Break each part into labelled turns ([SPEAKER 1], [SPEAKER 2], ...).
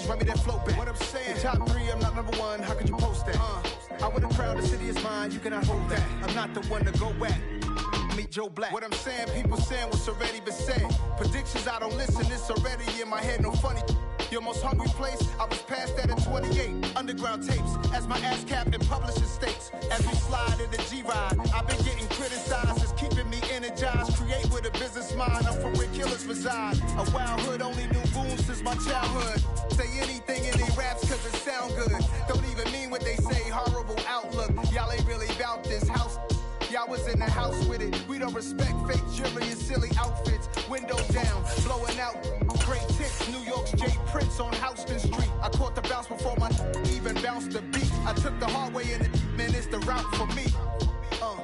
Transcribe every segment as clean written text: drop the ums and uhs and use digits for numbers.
[SPEAKER 1] keys, run me that flow back. What I'm saying, top 3, I'm not number 1, how could you post that? I would have crowned the city is mine, you cannot hold that. I'm not the one to go at. Meet Joe Black. What I'm saying, people saying what's already been said. Predictions, I don't listen, it's already in my head, no funny. Your most hungry place, I was past that at 28. Underground tapes, as my ass capped in publishing states. As we slide in the G-Ride, I've been getting criticized, it's keeping me energized. Create with a business mind, I'm from where killers reside. A wild hood, only knew goons since my childhood. Say anything in they raps cause it sound good. Don't even mean what they say, horrible outlook. Y'all ain't really about this house. Y'all was in the house with it. We don't respect fake jewelry and silly outfits. Window down, blowing out. Great tits, New York's J. Prince on Houston Street. I caught the bounce before my even bounced the beat. I took the hard way in it, man, it's the route for me.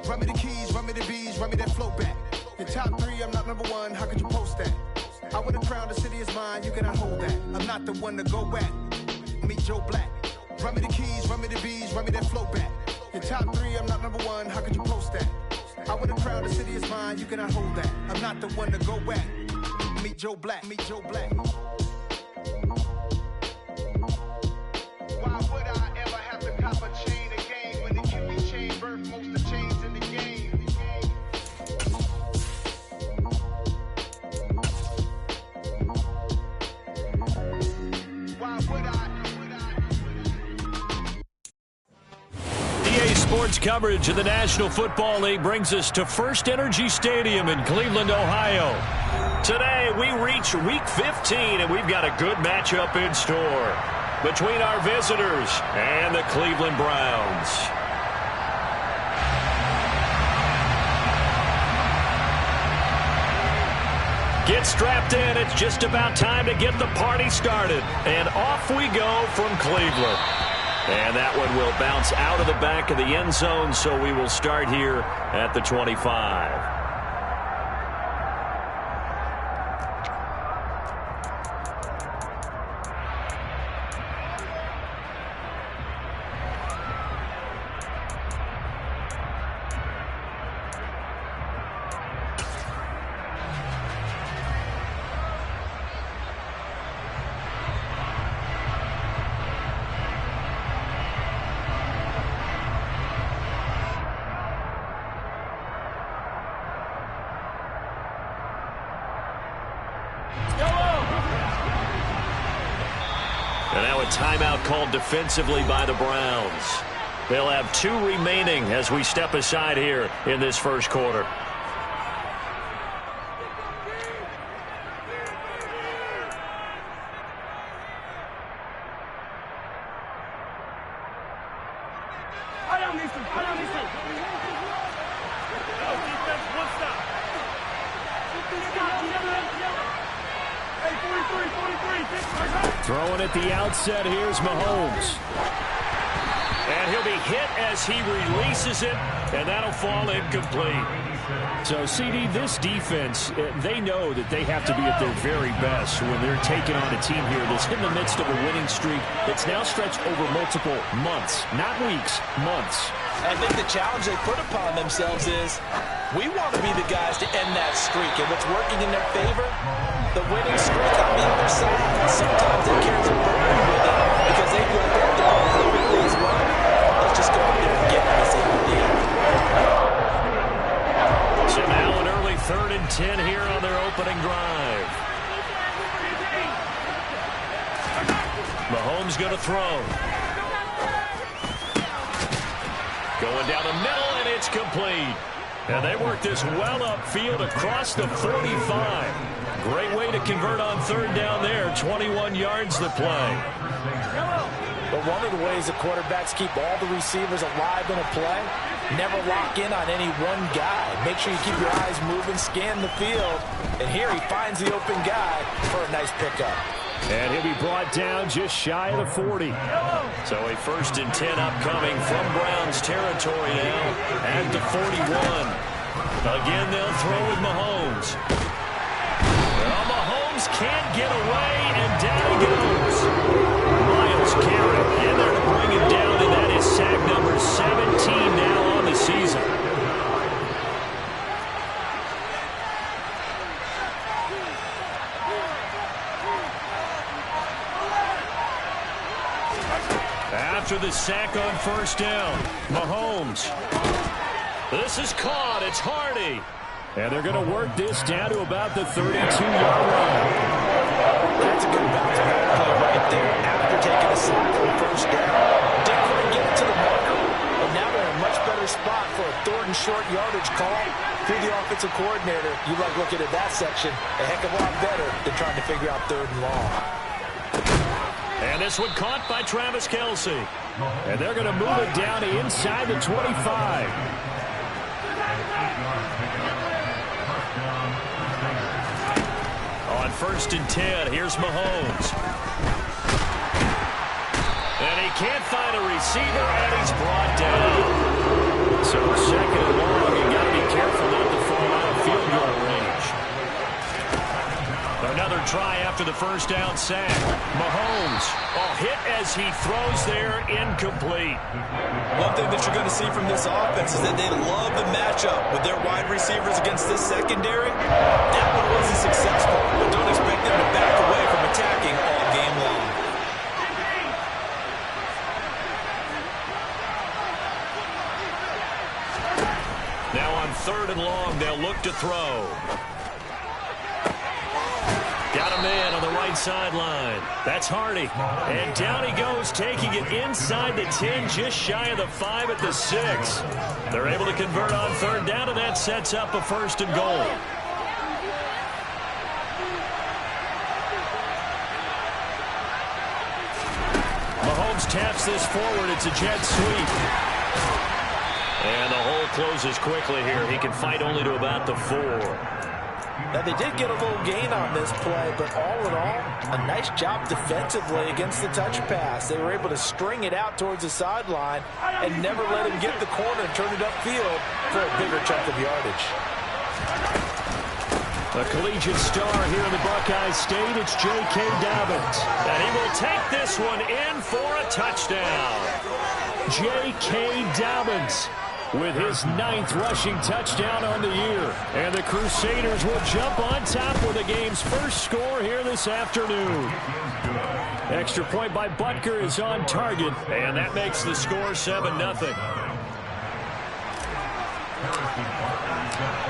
[SPEAKER 1] Run me the keys, run me the bees, run me that flow back. Your top 3, I'm not number 1, how could you post that? I would have crowned the city is mine, you cannot hold that. I'm not the one to go at. Meet Joe Black. Run me the keys, run me the bees, run me that flow back. Your top 3, I'm not number 1, how could you post that? I would have crowned the city is mine, you cannot hold that. I'm not the one to go at. Meet Joe Black, meet Joe Black. Why would I ever have to cop a chain again when the QB chain birthed most of the chains in the game? Why would I?
[SPEAKER 2] EA Sports coverage of the National Football League brings us to First Energy Stadium in Cleveland, Ohio. Today, we reach Week 15, and we've got a good matchup in store between our visitors and the Cleveland Browns. Get strapped in. It's just about time to get the party started. And off we go from Cleveland. And that one will bounce out of the back of the end zone, so we will start here at the 25. And now a timeout called defensively by the Browns. They'll have 2 remaining as we step aside here in this first quarter. Throwing at the outset, here's Mahomes. And he'll be hit as he releases it, and that'll fall incomplete. So, CD, this defense, they know that they have to be at their very best when they're taking on a team here that's in the midst of a winning streak that's now stretched over multiple months, not weeks, months.
[SPEAKER 3] I think the challenge they put upon themselves is we want to be the guys to end that streak, and what's working in their favor, the winning streak on the other side. Sometimes it carries a burden with it because they feel like they're down deliberately as well. Let's just go out there and get this in the end.
[SPEAKER 2] So now an early 3rd and 10 here on their opening drive. Mahomes going to throw. Going down the middle, and it's complete. And they work this well upfield across the 45. Great way to convert on 3rd down there. 21 yards to play.
[SPEAKER 3] But one of the ways the quarterbacks keep all the receivers alive in a play, never lock in on any one guy. Make sure you keep your eyes moving, scan the field. And here he finds the open guy for a nice pickup.
[SPEAKER 2] And he'll be brought down just shy of the 40. So a 1st and 10 upcoming from Browns territory now at the 41. Again, they'll throw with Mahomes. Well, Mahomes can't get away, and down he goes. Myles Garrett in there to bring him down, and that is sack number 17 now on the season. After the sack on first down, Mahomes. This is caught. It's Hardy. And they're going to work this down to about the 32-yard line.
[SPEAKER 3] That's a good bounce back play right there after taking a sack on first down. Didn't quite get it to the marker, but now they're in a much better spot for a third and short yardage call through the offensive coordinator. You like looking at that section a heck of a lot better than trying to figure out third and long.
[SPEAKER 2] And this one caught by Travis Kelce. And they're going to move it down to inside the 25. On 1st and 10, here's Mahomes. And he can't find a receiver, and he's brought down. So 2nd and long, you got to be careful not to fall out of field goal range. Another try after the first down sack. Mahomes, hit as he throws there, incomplete.
[SPEAKER 3] One thing that you're going to see from this offense is that they love the matchup with their wide receivers against this secondary. That one wasn't successful, but don't expect them to back away from attacking all game long.
[SPEAKER 2] Now on 3rd and long, they'll look to throw. Got a man on the right sideline. That's Hardy. And down he goes, taking it inside the 10, just shy of the 5 at the 6. They're able to convert on 3rd down, and that sets up a 1st and goal. Mahomes taps this forward. It's a jet sweep. And the hole closes quickly here. He can fight only to about the 4.
[SPEAKER 3] Now, they did get a little gain on this play, but all in all, a nice job defensively against the touch pass. They were able to string it out towards the sideline and never let him get the corner and turn it upfield for a bigger chunk of yardage.
[SPEAKER 2] A collegiate star here in the Buckeye State, it's J.K. Dobbins. And he will take this one in for a touchdown. J.K. Dobbins with his 9th rushing touchdown on the year. And the Crusaders will jump on top with the game's first score here this afternoon. Extra point by Butker is on target, and that makes the score 7-0.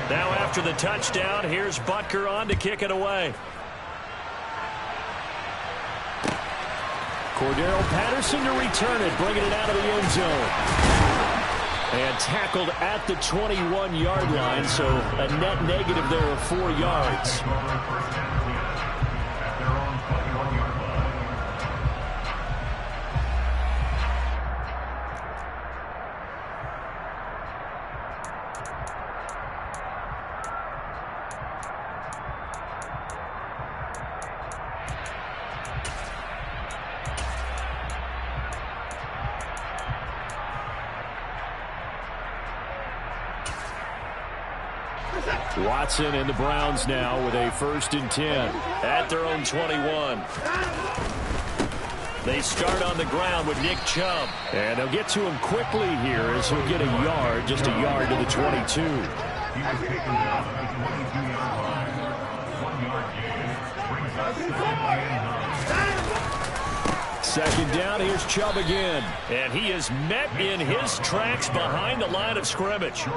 [SPEAKER 2] Now after the touchdown, here's Butker on to kick it away. Cordero Patterson to return it, bringing it out of the end zone. And tackled at the 21-yard line, so a net negative there of 4 yards. Watson and the Browns now with a 1st and 10 at their own 21. They start on the ground with Nick Chubb. And they'll get to him quickly here as he'll get a yard, just a yard to the 22. Second down, here's Chubb again. And he is met in his tracks behind the line of scrimmage.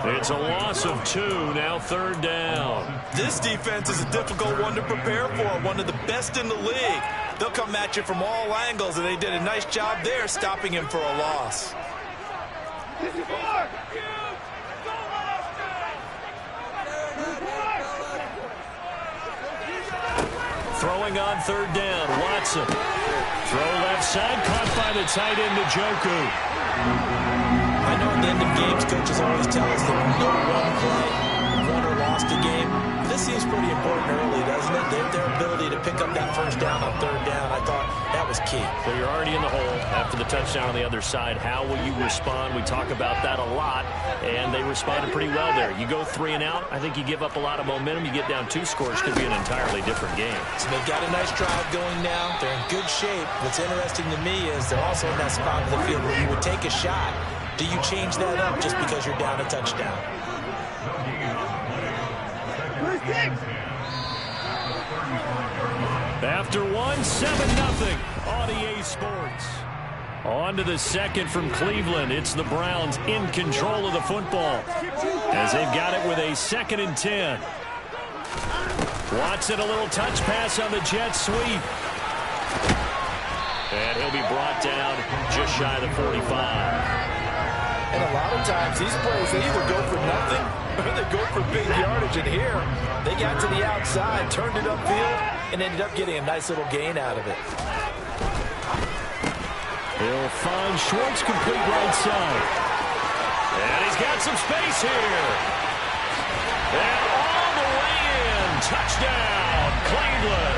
[SPEAKER 2] It's a loss of 2, now 3rd down.
[SPEAKER 3] This defense is a difficult one to prepare for, one of the best in the league. They'll come at you from all angles, and they did a nice job there stopping him for a loss.
[SPEAKER 2] Throwing on 3rd down, Watson. Throw left side, caught by the tight end, Njoku.
[SPEAKER 3] I know at the end of games, coaches always tell us that no one play, won or lost a game. This seems pretty important early, doesn't it? Their ability to pick up that 1st down on 3rd down, I thought that was key.
[SPEAKER 2] So you're already in the hole after the touchdown on the other side. How will you respond? We talk about that a lot, and they responded pretty well there. You go 3 and out, I think you give up a lot of momentum. You get down 2 scores, could be an entirely different game.
[SPEAKER 3] So they've got a nice drive going now. They're in good shape. What's interesting to me is they're also in that spot of the field where you would take a shot. Do you change that up just because you're down a touchdown?
[SPEAKER 2] After 1, 7-0 on EA Sports. On to the second from Cleveland. It's the Browns in control of the football as they've got it with a 2nd and 10. Watson, a little touch pass on the jet sweep. And he'll be brought down just shy of the 45.
[SPEAKER 3] And a lot of times these plays, they either go for nothing or they go for big yardage. And here, they got to the outside, turned it upfield, and ended up getting a nice little gain out of it.
[SPEAKER 2] He'll find Schwartz complete right side. And he's got some space here. And all the way in. Touchdown, Cleveland.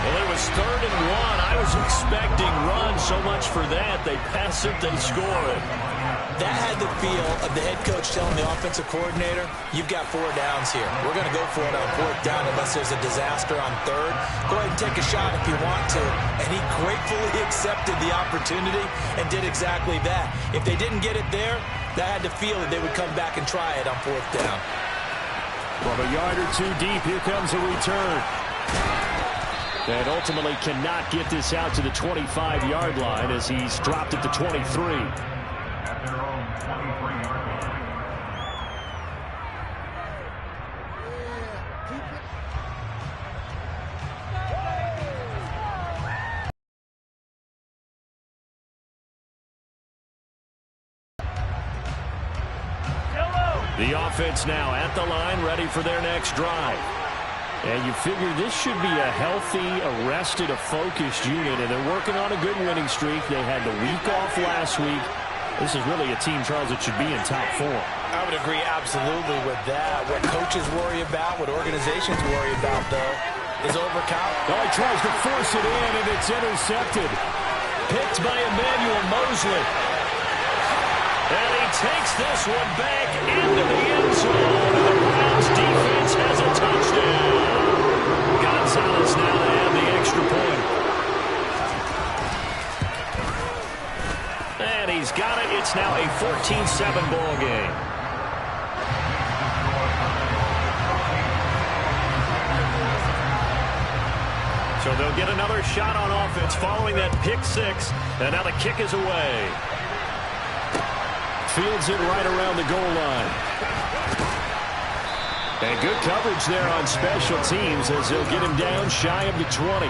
[SPEAKER 2] Well, it was 3rd and 1. I was expecting run so much for that. They pass it, they score it.
[SPEAKER 3] That had the feel of the head coach telling the offensive coordinator, you've got 4 downs here. We're going to go for it on 4th down unless there's a disaster on 3rd. Go ahead and take a shot if you want to. And he gratefully accepted the opportunity and did exactly that. If they didn't get it there, that had the feel that they would come back and try it on 4th down.
[SPEAKER 2] From a yard or 2 deep, here comes a return. And ultimately cannot get this out to the 25-yard line as he's dropped at the 23. The offense now at the line, ready for their next drive. And you figure this should be a healthy, arrested, a focused unit, and they're working on a good winning streak. They had the week off last week. This is really a team, Charles, that should be in top 4.
[SPEAKER 3] I would agree absolutely with that. What coaches worry about, what organizations worry about, though, is overcount.
[SPEAKER 2] Oh, he tries to force it in, and it's intercepted. Picked by Emmanuel Mosley. And he takes this one back into the end zone. The Browns defense has a touchdown. Gonzalez now to add the extra point. And he's got it. It's now a 14-7 ball game. So they'll get another shot on offense following that pick 6. And now the kick is away. Fields it right around the goal line. And good coverage there on special teams as they'll get him down shy of the 20.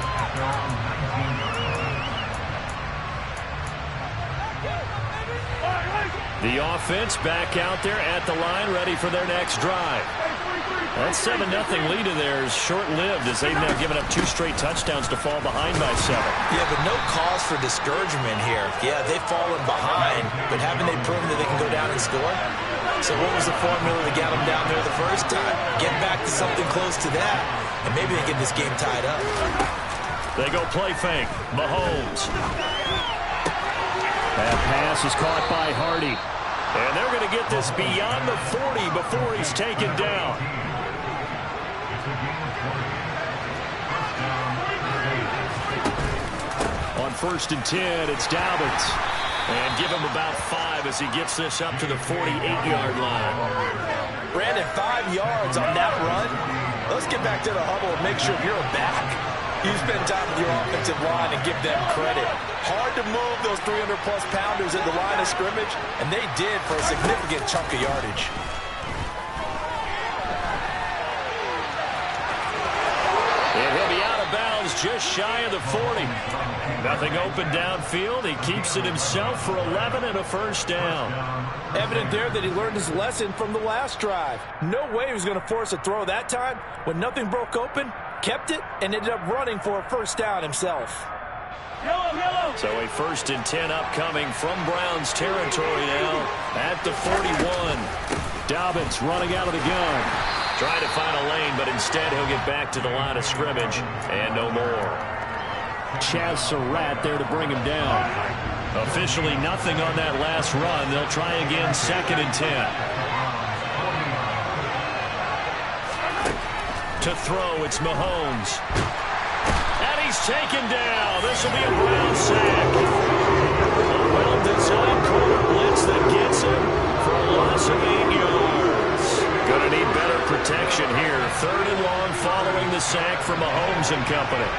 [SPEAKER 2] The offense back out there at the line, ready for their next drive. That 7-0 lead of theirs short-lived as they've now given up 2 straight touchdowns to fall behind by 7.
[SPEAKER 3] Yeah, but no cause for discouragement here. Yeah, they've fallen behind, but haven't they proven that they can go down and score? So what was the formula that got them down there the first time? Get back to something close to that, and maybe they get this game tied up.
[SPEAKER 2] They go play fake. Mahomes. That pass is caught by Hardy. And they're going to get this beyond the 40 before he's taken down. On 1st and 10, it's Dobbins. And give him about 5 as he gets this up to the 48-yard line.
[SPEAKER 3] Brandon, 5 yards on that run. Let's get back to the huddle and make sure you're back. You spend time with your offensive line and give them credit. Hard to move those 300-plus pounders at the line of scrimmage, and they did for a significant chunk of yardage.
[SPEAKER 2] And he'll be out of bounds just shy of the 40. Nothing open downfield. He keeps it himself for 11 and a first down.
[SPEAKER 3] Evident there that he learned his lesson from the last drive. No way he was going to force a throw that time. When nothing broke open, kept it, and ended up running for a first down himself.
[SPEAKER 2] So a 1st and 10 upcoming from Browns territory now at the 41. Dobbins running out of the gun. Trying to find a lane, but instead he'll get back to the line of scrimmage and no more. Chaz Surratt there to bring him down. Officially nothing on that last run. They'll try again 2nd and 10. To throw, it's Mahomes. And he's taken down. This will be a Brown sack. A well-designed corner blitz that gets him for a loss of 8 yards. Gonna need better protection here. 3rd and long following the sack from Mahomes and company.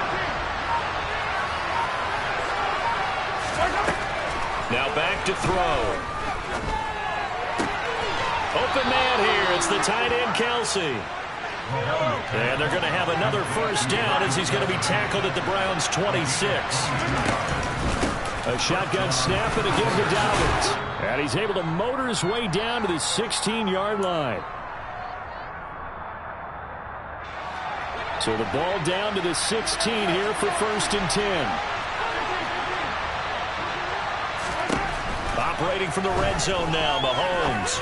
[SPEAKER 2] Now back to throw. Open man here. It's the tight end, Kelsey. And they're going to have another first down as he's going to be tackled at the Browns' 26. A shotgun snap and again to Dobbins. And he's able to motor his way down to the 16-yard line. So the ball down to the 16 here for 1st and 10. Operating from the red zone now, Mahomes.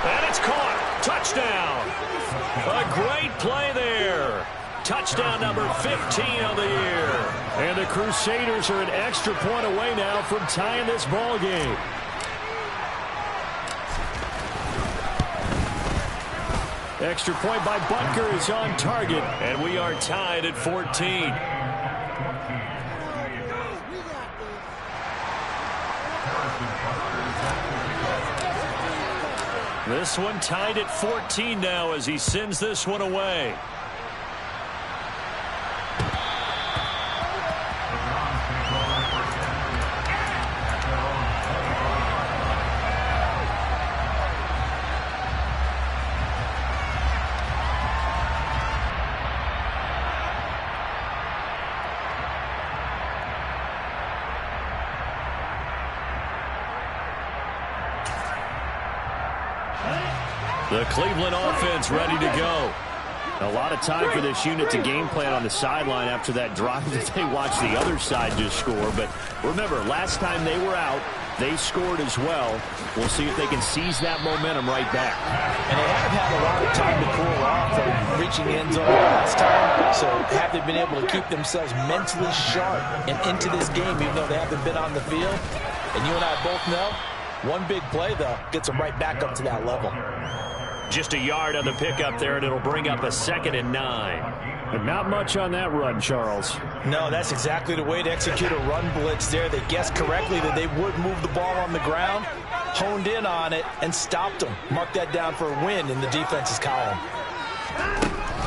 [SPEAKER 2] And it's caught. Touchdown. A great play there. Touchdown number 15 on the year. And the Crusaders are an extra point away now from tying this ball game. Extra point by Butker is on target, and we are tied at 14. This one tied at 14 now as he sends this one away. The Cleveland offense ready to go. A lot of time for this unit to game plan on the sideline after that drive that they watched the other side just score. But remember, last time they were out, they scored as well. We'll see if they can seize that momentum right back.
[SPEAKER 3] And they haven't had a lot of time to cool off from reaching the end zone last time. So have they been able to keep themselves mentally sharp and into this game, even though they haven't been on the field? And you and I both know, one big play, though, gets them right back up to that level.
[SPEAKER 2] Just a yard on the pickup there, and it'll bring up a 2nd and 9. But not much on that run, Charles.
[SPEAKER 3] No, that's exactly the way to execute a run blitz there. They guessed correctly that they would move the ball on the ground, honed in on it, and stopped them. Mark that down for a win in the defense's column.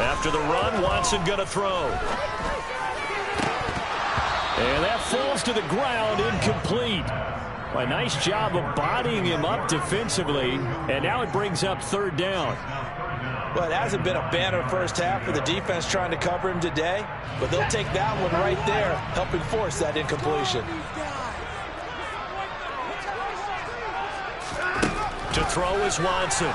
[SPEAKER 2] After the run, Watson going to throw. And that falls to the ground, incomplete. A nice job of bodying him up defensively, and now it brings up 3rd down.
[SPEAKER 3] Well, it hasn't been a banner first half for the defense trying to cover him today, but they'll take that one right there, helping force that incompletion.
[SPEAKER 2] To throw is Watson.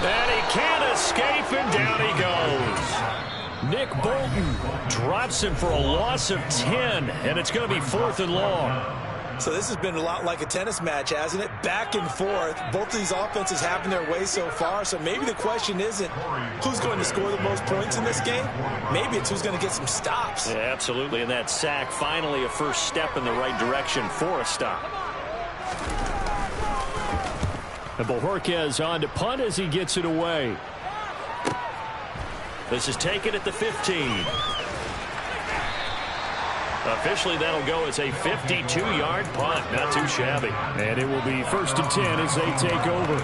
[SPEAKER 2] And he can't escape, and down he goes. Nick Bolton drops him for a loss of 10, and it's going to be 4th and long.
[SPEAKER 3] So this has been a lot like a tennis match, hasn't it? Back and forth. Both of these offenses having their way so far. So maybe the question isn't who's going to score the most points in this game. Maybe it's who's going to get some stops.
[SPEAKER 2] Yeah, absolutely. And that sack, finally a first step in the right direction for a stop. And Bojorquez on to punt as he gets it away. This is taken at the 15. Officially, that'll go as a 52-yard punt. Not too shabby. And it will be 1st and 10 as they take over.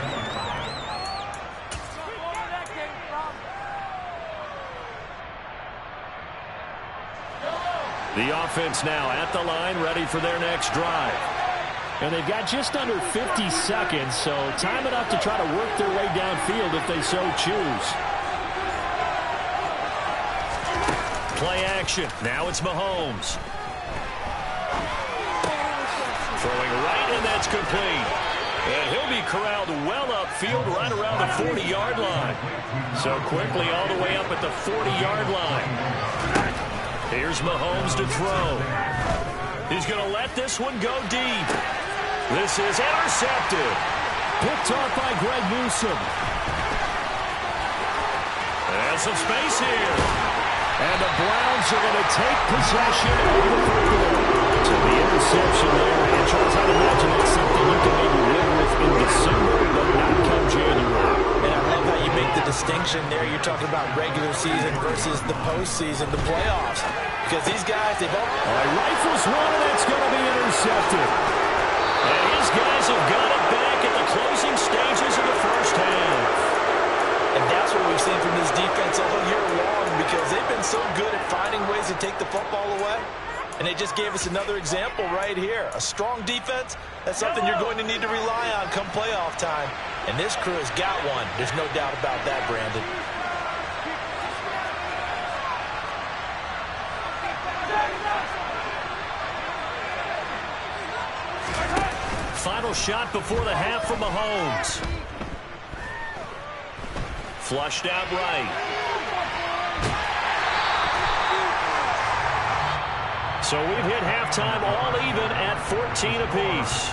[SPEAKER 2] The offense now at the line, ready for their next drive. And they've got just under 50 seconds, so time enough to try to work their way downfield if they so choose. Play action. Now it's Mahomes. Throwing right, and that's complete. And he'll be corralled well upfield right around the 40-yard line. So quickly all the way up at the 40-yard line. Here's Mahomes to throw. He's going to let this one go deep. This is intercepted. Picked off by Greg Newsome. And some space here. And the Browns are going to take possession of the football. So the interception there. And Charles, I'd imagine that's something you can maybe live with in December, but not come January.
[SPEAKER 3] And I love how you make the distinction there. You're talking about regular season versus the postseason, the playoffs. Because these guys, they both...
[SPEAKER 2] All right, rifles one, and that's going to be intercepted. And his guys have got it back at the closing stages of the first half.
[SPEAKER 3] And that's what we've seen from this defense all year long, because they've been so good at finding ways to take the football away. And they just gave us another example right here. A strong defense, that's something you're going to need to rely on come playoff time. And this crew has got one. There's no doubt about that, Brandon.
[SPEAKER 2] Final shot before the half from Mahomes. Flushed out right. So we've hit halftime all even at 14 apiece.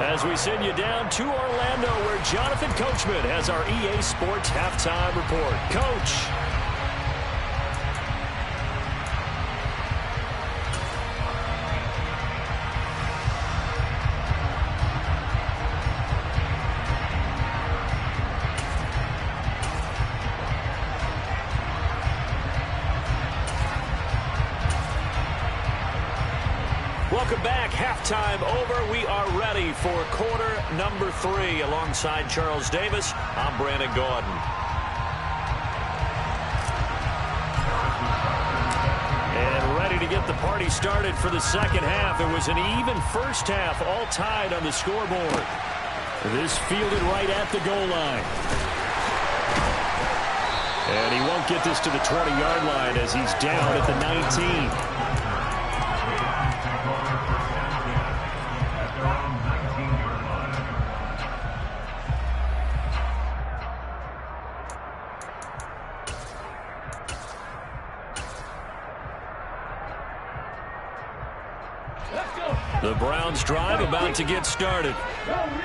[SPEAKER 2] As we send you down to Orlando, where Jonathan Coachman has our EA Sports halftime report. Coach. Welcome back. Halftime over. We are ready for quarter number 3. Alongside Charles Davis, I'm Brandon Gordon. And ready to get the party started for the second half. It was an even first half, all tied on the scoreboard. This fielded right at the goal line. And he won't get this to the 20-yard line as he's down at the 19. The Browns drive about to get started.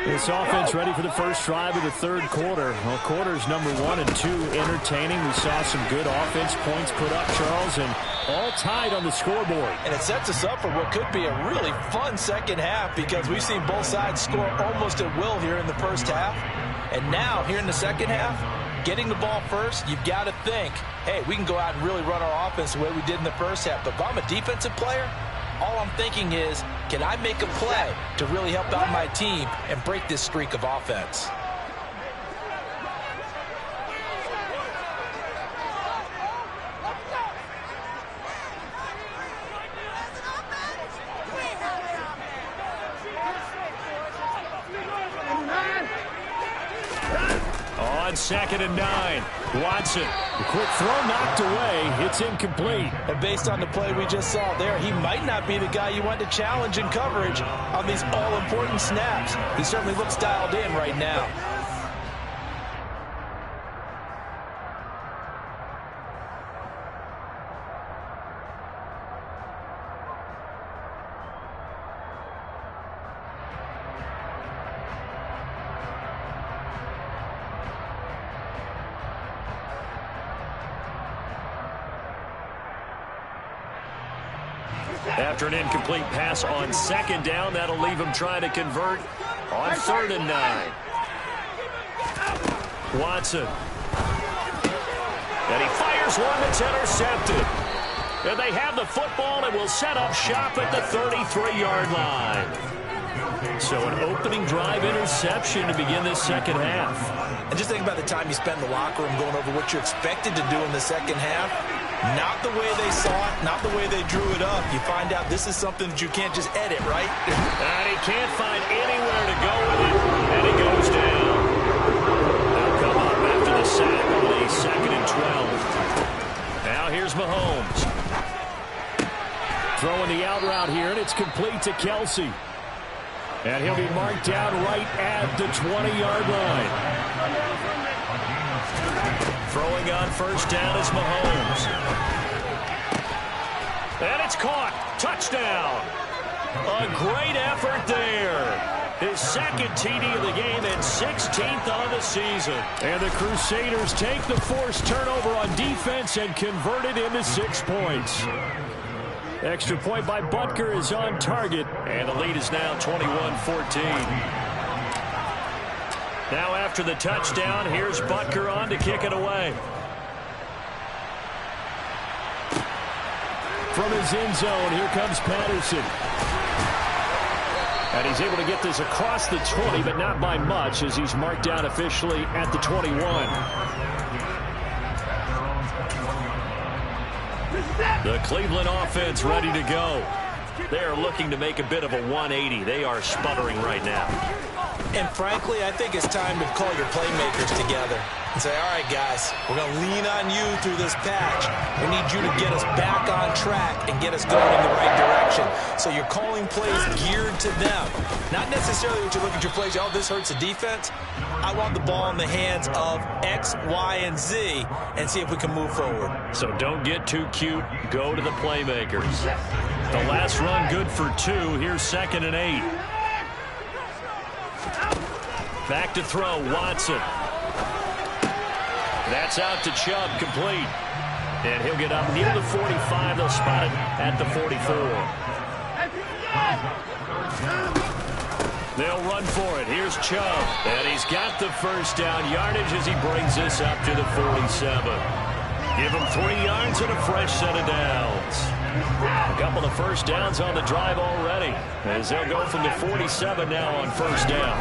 [SPEAKER 2] This offense ready for the first drive of the third quarter. Well, quarters number 1 and 2 entertaining. We saw some good offense points put up, Charles, and all tied on the scoreboard.
[SPEAKER 3] And it sets us up for what could be a really fun second half because we've seen both sides score almost at will here in the first half. And now, here in the second half, getting the ball first, you've got to think, hey, we can go out and really run our offense the way we did in the first half. But if I'm a defensive player, all I'm thinking is, can I make a play to really help out my team and break this streak of offense?
[SPEAKER 2] On 2nd and 9. Watson. The quick throw knocked away. It's incomplete.
[SPEAKER 3] And based on the play we just saw there, he might not be the guy you want to challenge in coverage on these all-important snaps. He certainly looks dialed in right now.
[SPEAKER 2] After an incomplete pass on 2nd down, that'll leave him trying to convert on 3rd and 9. Watson. And he fires one that's intercepted. And they have the football and will set up shop at the 33-yard line. So an opening drive interception to begin this second half.
[SPEAKER 3] And just think about the time you spend in the locker room going over what you're expected to do in the second half. Not the way they saw it, not the way they drew it up. You find out this is something that you can't just edit, right?
[SPEAKER 2] And he can't find anywhere to go with it, and he goes down. They'll come up after the sack on a 2nd and 12. Now here's Mahomes. Throwing the out route here, and it's complete to Kelsey. And he'll be marked down right at the 20-yard line. Throwing on 1st down is Mahomes. And it's caught. Touchdown. A great effort there. His 2nd TD of the game and 16th on the season. And the Crusaders take the forced turnover on defense and convert it into 6 points. Extra point by Butker is on target. And the lead is now 21-14. Now after the touchdown, here's Butker on to kick it away. From his end zone, here comes Patterson. And he's able to get this across the 20, but not by much, as he's marked down officially at the 21. The Cleveland offense ready to go. They are looking to make a bit of a 180. They are sputtering right now.
[SPEAKER 3] And frankly, I think it's time to call your playmakers together and say, all right, guys, we're going to lean on you through this patch. We need you to get us back on track and get us going in the right direction. So you're calling plays geared to them. Not necessarily what you look at your plays, oh, this hurts the defense. I want the ball in the hands of X, Y, and Z and see if we can move forward.
[SPEAKER 2] So don't get too cute. Go to the playmakers. The last run good for 2. Here's 2nd and 8. Back to throw, Watson. That's out to Chubb, complete. And he'll get up near the 45. They'll spot it at the 44. They'll run for it. Here's Chubb. And he's got the first down yardage as he brings this up to the 47. Give him 3 yards and a fresh set of downs. A couple of first downs on the drive already, as they'll go from the 47 now on first down.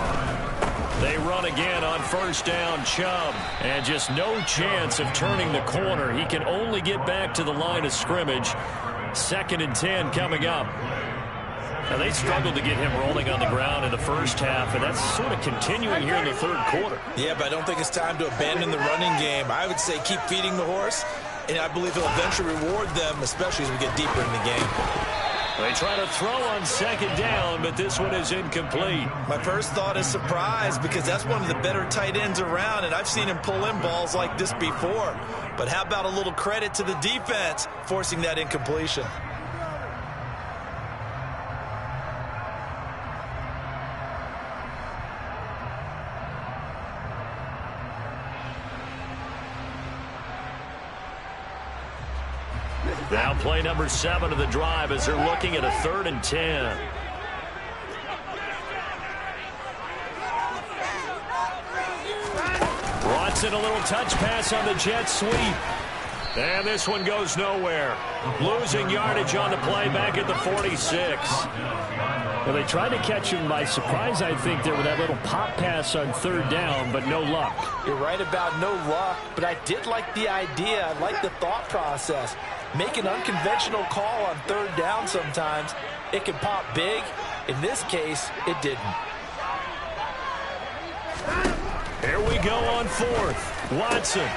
[SPEAKER 2] They run again on first down, Chubb, and just no chance of turning the corner. He can only get back to the line of scrimmage. 2nd and 10 coming up. Now, they struggled to get him rolling on the ground in the first half, and that's sort of continuing here in the 3rd quarter.
[SPEAKER 3] Yeah, but I don't think it's time to abandon the running game. I would say keep feeding the horse, and I believe he'll eventually reward them, especially as we get deeper in the game.
[SPEAKER 2] They try to throw on 2nd down, but this one is incomplete.
[SPEAKER 3] My first thought is surprise, because that's one of the better tight ends around, and I've seen him pull in balls like this before. But how about a little credit to the defense forcing that incompletion?
[SPEAKER 2] Now play number 7 of the drive as they're looking at a 3rd and 10. Watson, a little touch pass on the jet sweep. And this one goes nowhere. Losing yardage on the play back at the 46. Well, they tried to catch him by surprise, I think, there with that little pop pass on 3rd down, but no luck.
[SPEAKER 3] You're right about no luck, but I did like the idea. I like the thought process. Make an unconventional call on 3rd down sometimes. It can pop big. In this case, it didn't.
[SPEAKER 2] Here we go on 4th. Watson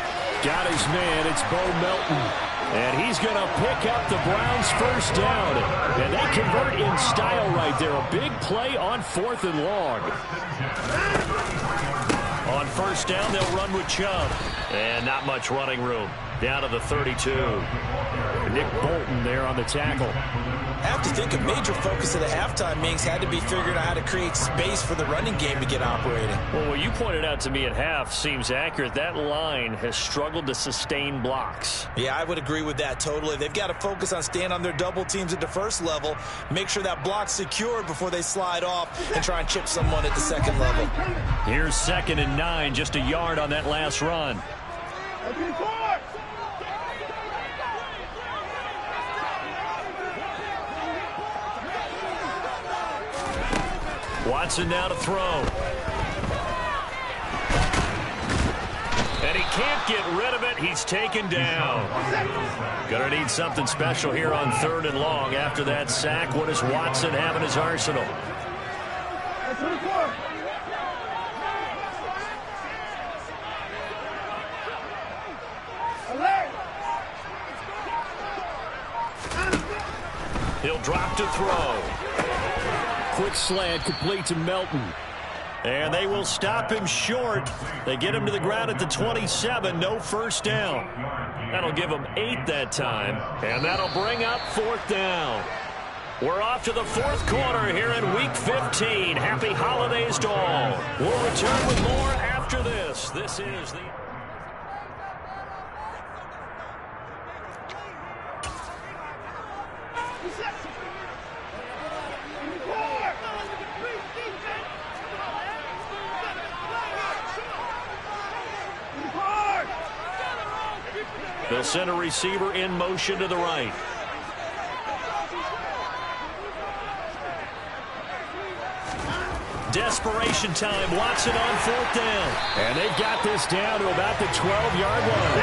[SPEAKER 2] got his man. It's Bo Melton. And he's going to pick up the Browns' first down. And they convert in style right there. A big play on 4th and long. On first down, they'll run with Chubb. And not much running room. Down to the 32. Nick Bolton there on the tackle.
[SPEAKER 3] I have to think a major focus of the halftime meetings had to be figuring out how to create space for the running game to get operating.
[SPEAKER 2] Well, what you pointed out to me at half seems accurate. That line has struggled to sustain blocks.
[SPEAKER 3] Yeah, I would agree with that totally. They've got to focus on staying on their double teams at the first level, make sure that block's secured before they slide off and try and chip someone at the 2nd level.
[SPEAKER 2] Here's 2nd and 9, just a yard on that last run. Watson now to throw. And he can't get rid of it. He's taken down. Gonna need something special here on 3rd and long. After that sack, what does Watson have in his arsenal? He'll drop to throw. Quick slant complete to Melton. And they will stop him short. They get him to the ground at the 27. No first down. That'll give him 8 that time. And that'll bring up 4th down. We're off to the 4th quarter here in Week 15. Happy holidays to all. We'll return with more after this. This is the... They'll send a receiver in motion to the right. Desperation time. Watson on 4th down. And they've got this down to about the 12-yard line.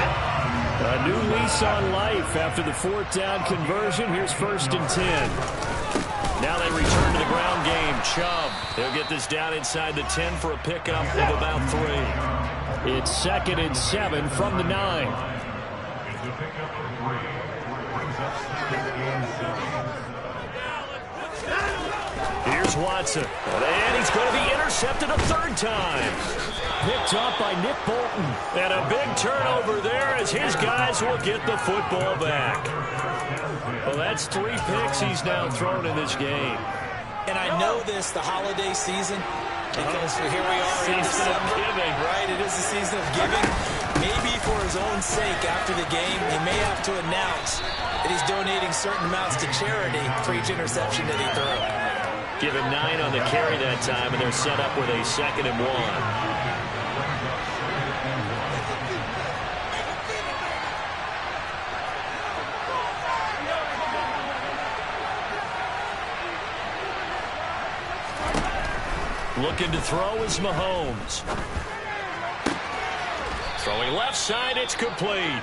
[SPEAKER 2] A new lease on life after the 4th down conversion. Here's 1st and 10. Now they return to the ground game. Chubb, he'll get this down inside the 10 for a pickup of about 3. It's 2nd and 7 from the 9. Here's Watson, and he's going to be intercepted a 3rd time. Picked up by Nick Bolton. And a big turnover there as his guys will get the football back. Well, that's 3 picks he's now thrown in this game.
[SPEAKER 3] And I know this, the holiday season, because here we are in December.
[SPEAKER 2] Giving.
[SPEAKER 3] Right, it is the season of giving. Maybe for his own sake after the game, he may have to announce that he's donating certain amounts to charity for each interception that he threw.
[SPEAKER 2] Give him 9 on the carry that time, and they're set up with a 2nd and 1. Looking to throw is Mahomes. Throwing left side, it's complete.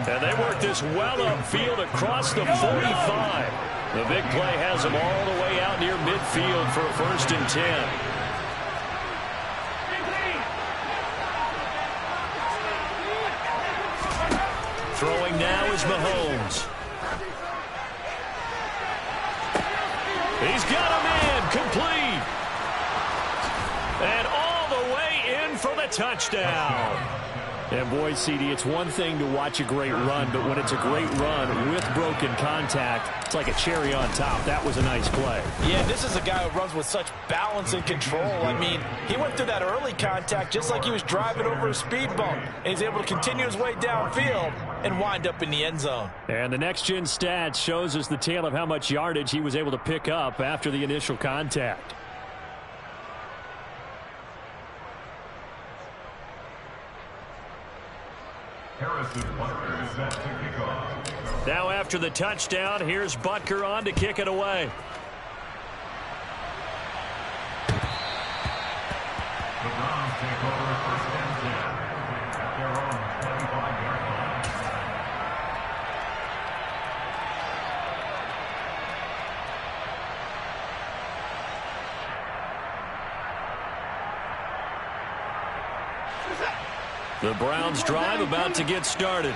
[SPEAKER 2] And they work this well upfield across the 45. The big play has them all the way out near midfield for a 1st and 10. Throwing now is Mahomes. He's got him in, complete. And all the way in for the touchdown. And boy, CD, it's one thing to watch a great run, but when it's a great run with broken contact, it's like a cherry on top. That was a nice play.
[SPEAKER 3] Yeah, this is a guy who runs with such balance and control. I mean, he went through that early contact just like he was driving over a speed bump. And he's able to continue his way downfield and wind up in the end zone.
[SPEAKER 2] And the next-gen stats shows us the tale of how much yardage he was able to pick up after the initial contact. Now after the touchdown, here's Butker on to kick it away.
[SPEAKER 4] The Browns take over 1st and 10 at their own 25-yard line.
[SPEAKER 2] The Browns drive about to get started.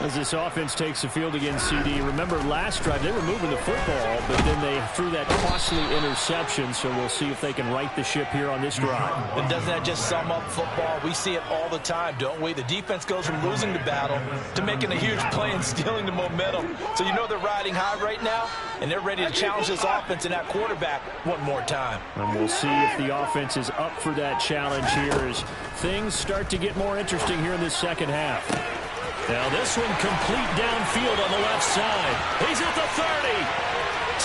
[SPEAKER 2] As this offense takes the field against CD. Remember last drive they were moving the football, but then they threw that costly interception, so we'll see if they can right the ship here on this drive.
[SPEAKER 3] And doesn't that just sum up football? We see it all the time, don't we? The defense goes from losing the battle to making a huge play and stealing the momentum. So you know they're riding high right now, and they're ready to challenge this offense and that quarterback one more time.
[SPEAKER 2] And we'll see if the offense is up for that challenge here as things start to get more interesting here in this second half. Now this one complete downfield on the left side. He's at the 30,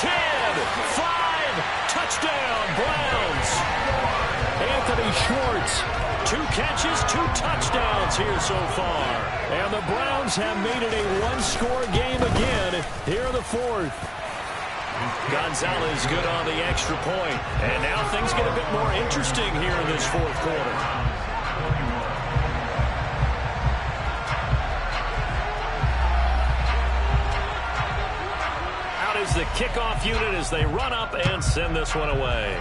[SPEAKER 2] 10, 5, touchdown, Browns. Anthony Schwartz, 2 catches, 2 touchdowns here so far. And the Browns have made it a one-score game again here in the 4th. Gonzalez good on the extra point. And now things get a bit more interesting here in this 4th quarter. Is the kickoff unit as they run up and send this one away.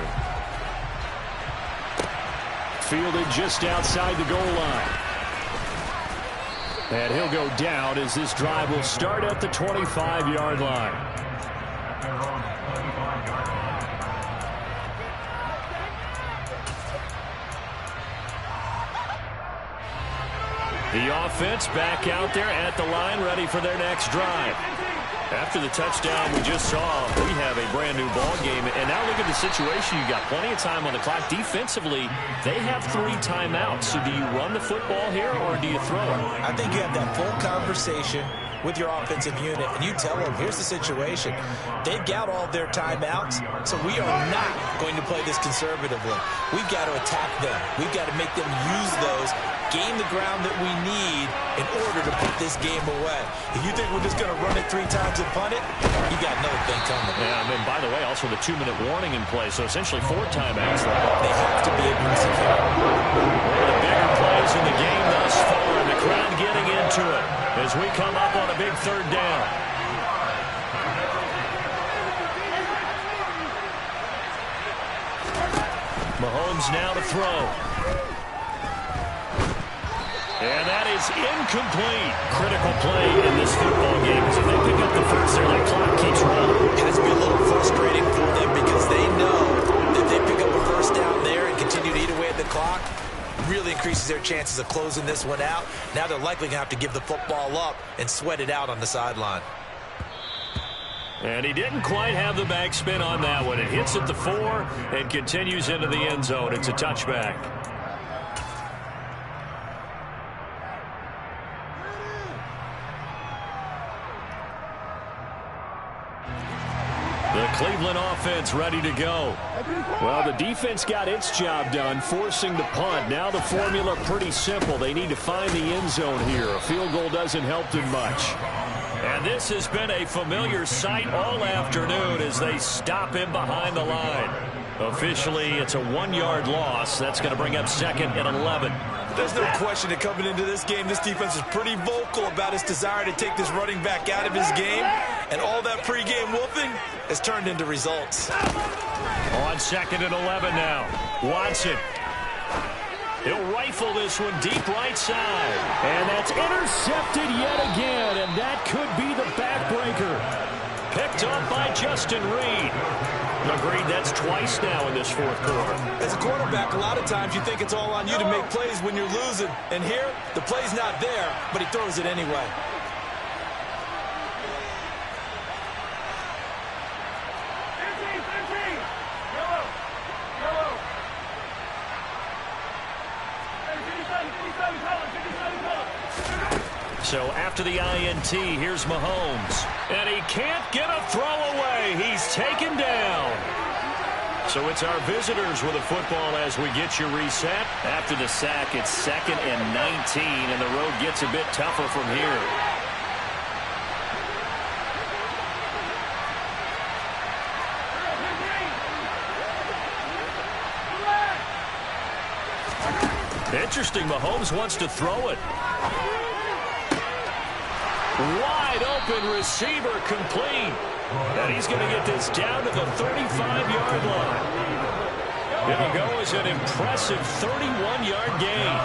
[SPEAKER 2] Fielded just outside the goal line. And he'll go down as this drive will start at the 25-yard line. The offense back out there at the line, ready for their next drive. After the touchdown we just saw, we have a brand-new ball game. And now look at the situation. You got plenty of time on the clock. Defensively, they have 3 timeouts. So do you run the football here or do you throw it?
[SPEAKER 3] I think you have that full conversation with your offensive unit, and you tell them, here's the situation. They've got all their timeouts, so we are not going to play this conservatively. We've got to attack them. We've got to make them use those, gain the ground that we need in order to put this game away. If you think we're just going to run it 3 times and punt it, you got another thing coming.
[SPEAKER 2] Yeah, and by the way, also the 2-minute warning in play, so essentially 4 timeouts.
[SPEAKER 3] They have to be aggressive here.
[SPEAKER 2] One of the bigger plays in the game thus far, and the crowd getting into it as we come up on a big 3rd down. Mahomes now to throw. And that is incomplete. Critical play in this football game. As if they pick up the first there, that clock keeps rolling.
[SPEAKER 3] It has to be a little frustrating for them because they know that if they pick up a first down there and continue to eat away at the clock, really increases their chances of closing this one out. Now they're likely going to have to give the football up and sweat it out on the sideline.
[SPEAKER 2] And he didn't quite have the backspin on that one. It hits at the 4 and continues into the end zone. It's a touchback. The Cleveland offense ready to go. Well, the defense got its job done, forcing the punt. Now the formula pretty simple. They need to find the end zone here. A field goal doesn't help them much. And this has been a familiar sight all afternoon as they him behind the line. Officially, it's a 1-yard loss. That's going to bring up 2nd and 11.
[SPEAKER 3] There's no question that coming into this game, this defense is pretty vocal about its desire to take this running back out of his game. And all that pregame wolfing has turned into results.
[SPEAKER 2] On 2nd and 11 now. Watson. He'll rifle this one deep right side. And that's intercepted yet again. And that could be the backbreaker. Picked up by Justin Reed. Agreed, that's twice now in this 4th quarter.
[SPEAKER 3] As a quarterback, a lot of times you think it's all on you to make plays when you're losing. And here, the play's not there, but he throws it anyway.
[SPEAKER 2] So after the INT, here's Mahomes. And he can't get a throw away. He's taken down. So it's our visitors with the football as we get you reset. After the sack, it's 2nd and 19, and the road gets a bit tougher from here. Interesting, Mahomes wants to throw it. Wide open receiver complete. And he's going to get this down to the 35-yard line. It'll go as an impressive 31-yard gain.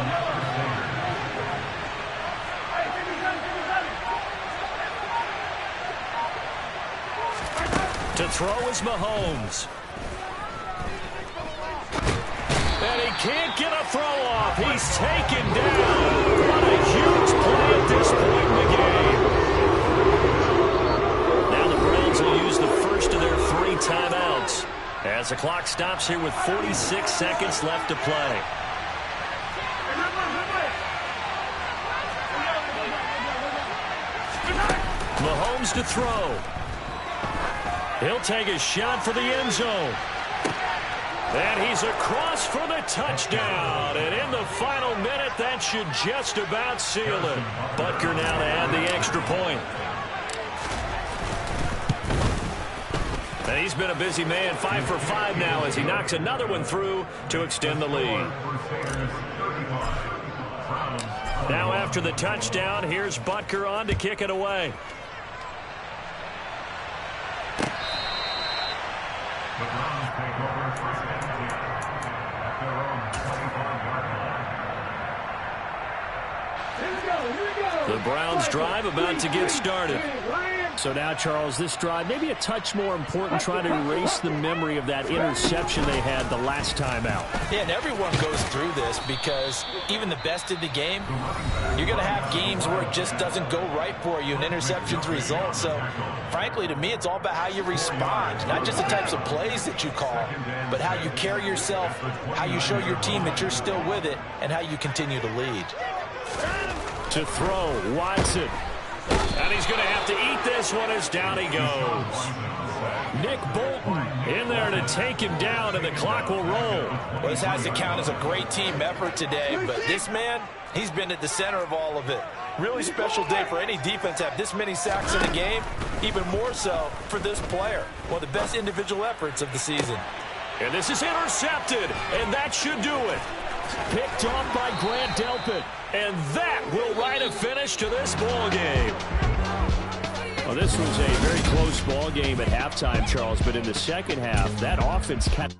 [SPEAKER 2] To throw is Mahomes. And he can't get a throw off. He's taken down. What a huge play at this point in the game. Now the Browns will use the first of their 3 timeouts as the clock stops here with 46 seconds left to play. Mahomes to throw. He'll take a shot for the end zone. And he's across for the touchdown. And in the final minute, that should just about seal it. Butker now to add the extra point. And he's been a busy man, 5 for 5 now as he knocks another one through to extend the lead. Now after the touchdown, here's Butker on to kick it away.
[SPEAKER 4] The Browns take over 1st and 10 at their own 25-yard line.
[SPEAKER 2] The Browns drive about to get started. So now, Charles, this drive maybe a touch more important, trying to erase the memory of that interception they had the last time out.
[SPEAKER 3] Yeah, and everyone goes through this because even the best in the game, you're going to have games where it just doesn't go right for you, and interceptions result. So, frankly, to me, it's all about how you respond, not just the types of plays that you call, but how you carry yourself, how you show your team that you're still with it, and how you continue to lead.
[SPEAKER 2] To throw, Watson. And he's going to have to eat this one as down he goes. Nick Bolton in there to take him down, and the clock will roll.
[SPEAKER 3] Well, this has to count as a great team effort today, but this man, he's been at the center of all of it. Really special day for any defense to have this many sacks in a game, even more so for this player. One of the best individual efforts of the season.
[SPEAKER 2] And this is intercepted, and that should do it. Picked off by Grant Delpit. And that will write a finish to this ball game. Well, this was a very close ball game at halftime, Charles, but in the second half, that offense kept